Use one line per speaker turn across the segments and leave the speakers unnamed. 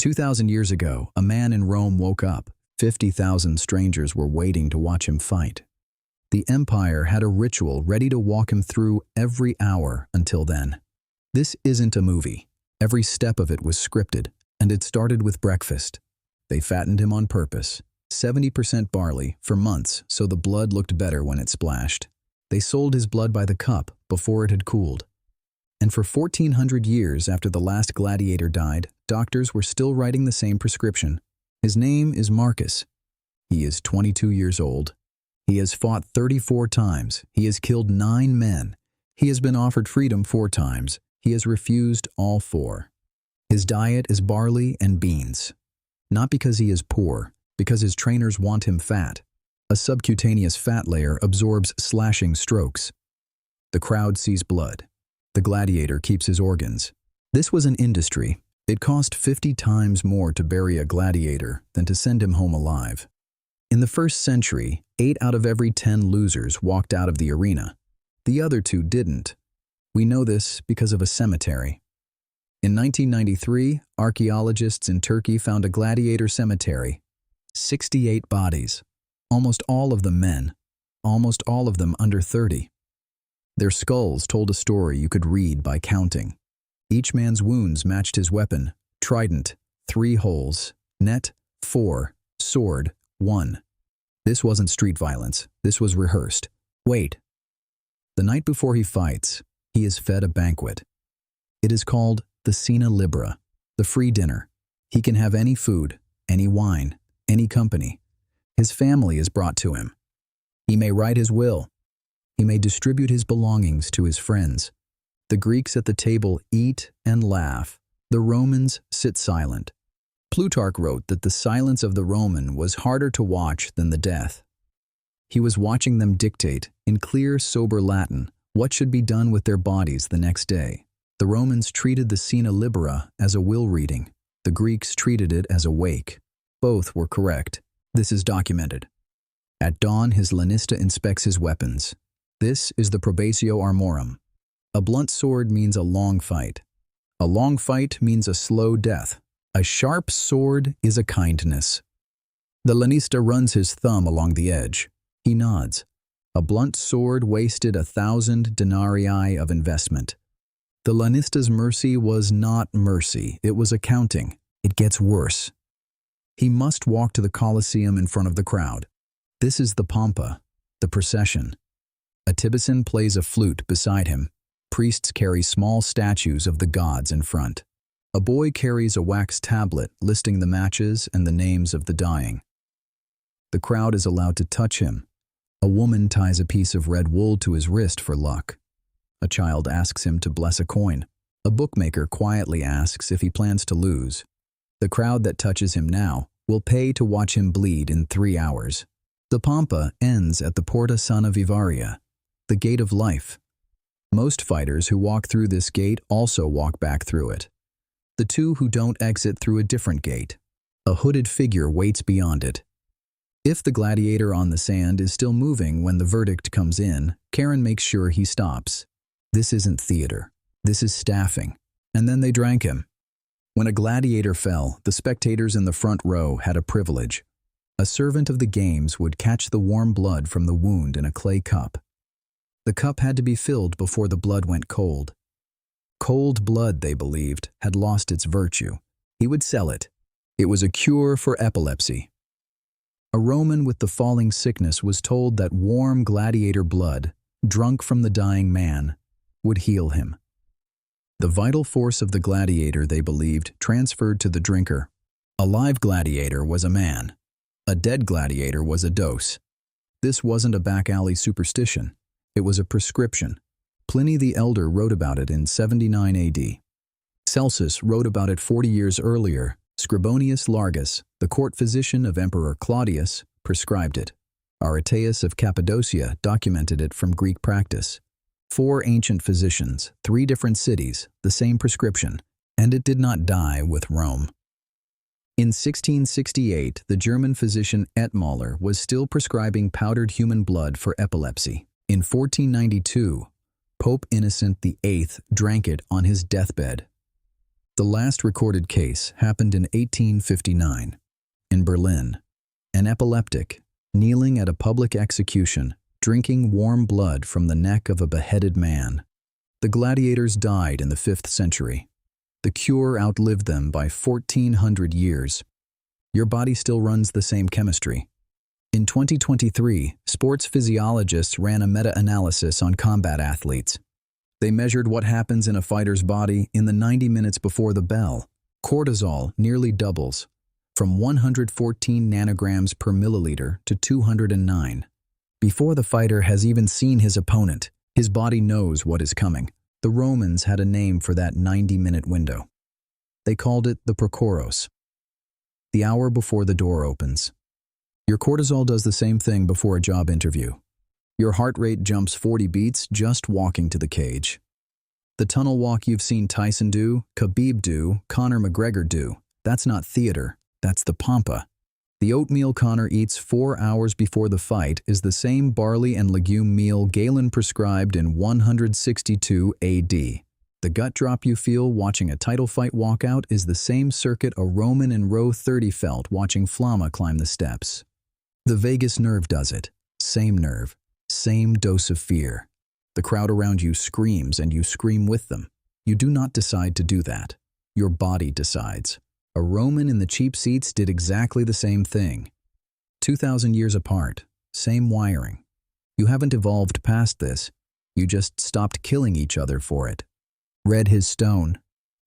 2,000 years ago, a man in Rome woke up. 50,000 strangers were waiting to watch him fight. The empire had a ritual ready to walk him through every hour until then. This isn't a movie. Every step of it was scripted, and it started with breakfast. They fattened him on purpose. 70% barley for months, so the blood looked better when it splashed. They sold his blood by the cup before it had cooled. And for 1,400 years after the last gladiator died, doctors were still writing the same prescription. His name is Marcus. He is 22 years old. He has fought 34 times. He has killed 9 men. He has been offered freedom 4 times. He has refused all 4. His diet is barley and beans. Not because he is poor, because his trainers want him fat. A subcutaneous fat layer absorbs slashing strokes. The crowd sees blood. The gladiator keeps his organs. This was an industry. It cost 50 times more to bury a gladiator than to send him home alive. In the 1st century, 8 out of every 10 losers walked out of the arena. The other 2 didn't. We know this because of a cemetery. In 1993, archaeologists in Turkey found a gladiator cemetery. 68 bodies. Almost all of them men. Almost all of them under 30. Their skulls told a story you could read by counting. Each man's wounds matched his weapon: trident, 3 holes; net, 4; sword, 1. This wasn't street violence. This was rehearsed. Wait. The night before he fights, he is fed a banquet. It is called the cena libera, the free dinner. He can have any food, any wine, any company. His family is brought to him. He may write his will. He may distribute his belongings to his friends. The Greeks at the table eat and laugh. The Romans sit silent. Plutarch wrote that the silence of the Roman was harder to watch than the death. He was watching them dictate, in clear, sober Latin, what should be done with their bodies the next day. The Romans treated the cena libera as a will reading. The Greeks treated it as a wake. Both were correct. This is documented. At dawn, his lanista inspects his weapons. This is the probatio armorum. A blunt sword means a long fight. A long fight means a slow death. A sharp sword is a kindness. The lanista runs his thumb along the edge. He nods. A blunt sword wasted 1,000 denarii of investment. The lanista's mercy was not mercy. It was accounting. It gets worse. He must walk to the Colosseum in front of the crowd. This is the pompa, the procession. A tibucin plays a flute beside him. Priests carry small statues of the gods in front. A boy carries a wax tablet listing the matches and the names of the dying. The crowd is allowed to touch him. A woman ties a piece of red wool to his wrist for luck. A child asks him to bless a coin. A bookmaker quietly asks if he plans to lose. The crowd that touches him now will pay to watch him bleed in 3 hours. The pompa ends at the Porta Sana Vivaria, the gate of life. Most fighters who walk through this gate also walk back through it. The 2 who don't exit through a different gate. A hooded figure waits beyond it. If the gladiator on the sand is still moving when the verdict comes in, Karen makes sure he stops. This isn't theater. This is staffing. And then they drank him. When a gladiator fell, the spectators in the front row had a privilege. A servant of the games would catch the warm blood from the wound in a clay cup. The cup had to be filled before the blood went cold. Cold blood, they believed, had lost its virtue. He would sell it. It was a cure for epilepsy. A Roman with the falling sickness was told that warm gladiator blood, drunk from the dying man, would heal him. The vital force of the gladiator, they believed, transferred to the drinker. A live gladiator was a man. A dead gladiator was a dose. This wasn't a back-alley superstition. It was a prescription. Pliny the Elder wrote about it in 79 AD. Celsus wrote about it 40 years earlier. Scribonius Largus, the court physician of Emperor Claudius, prescribed it. Aretaeus of Cappadocia documented it from Greek practice. 4 ancient physicians, 3 different cities, the same prescription, and it did not die with Rome. In 1668, the German physician Ettmaler was still prescribing powdered human blood for epilepsy. In 1492, Pope Innocent VIII drank it on his deathbed. The last recorded case happened in 1859 in Berlin. An epileptic, kneeling at a public execution, drinking warm blood from the neck of a beheaded man. The gladiators died in the 5th century. The cure outlived them by 1,400 years. Your body still runs the same chemistry. In 2023, sports physiologists ran a meta-analysis on combat athletes. They measured what happens in a fighter's body in the 90 minutes before the bell. Cortisol nearly doubles, from 114 nanograms per milliliter to 209. Before the fighter has even seen his opponent, his body knows what is coming. The Romans had a name for that 90-minute window. They called it the prokoros. The hour before the door opens. Your cortisol does the same thing before a job interview. Your heart rate jumps 40 beats just walking to the cage. The tunnel walk you've seen Tyson do, Khabib do, Conor McGregor do, that's not theater, that's the pompa. The oatmeal Conor eats 4 hours before the fight is the same barley and legume meal Galen prescribed in 162 AD. The gut drop you feel watching a title fight walkout is the same circuit a Roman in row 30 felt watching Flama climb the steps. The vagus nerve does it. Same nerve, same dose of fear. The crowd around you screams and you scream with them. You do not decide to do that. Your body decides. A Roman in the cheap seats did exactly the same thing. 2,000 years apart, same wiring. You haven't evolved past this. You just stopped killing each other for it. Read his stone.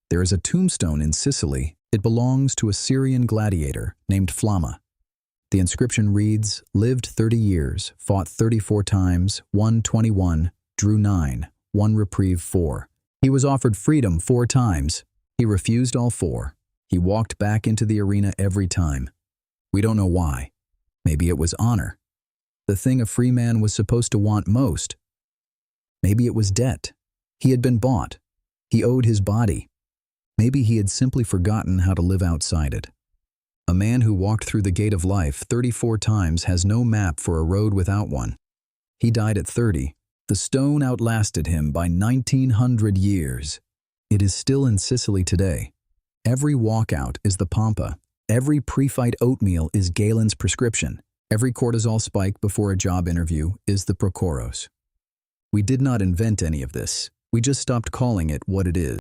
There is a tombstone in Sicily. It belongs to a Syrian gladiator named Flama. The inscription reads, lived 30 years, fought 34 times, won 21, drew 9, won reprieve 4. He was offered freedom 4 times. He refused all 4. He walked back into the arena every time. We don't know why. Maybe it was honor. The thing a free man was supposed to want most. Maybe it was debt. He had been bought. He owed his body. Maybe he had simply forgotten how to live outside it. A man who walked through the gate of life 34 times has no map for a road without one. He died at 30. The stone outlasted him by 1,900 years. It is still in Sicily today. Every walkout is the pompa. Every pre-fight oatmeal is Galen's prescription. Every cortisol spike before a job interview is the prokoros. We did not invent any of this. We just stopped calling it what it is.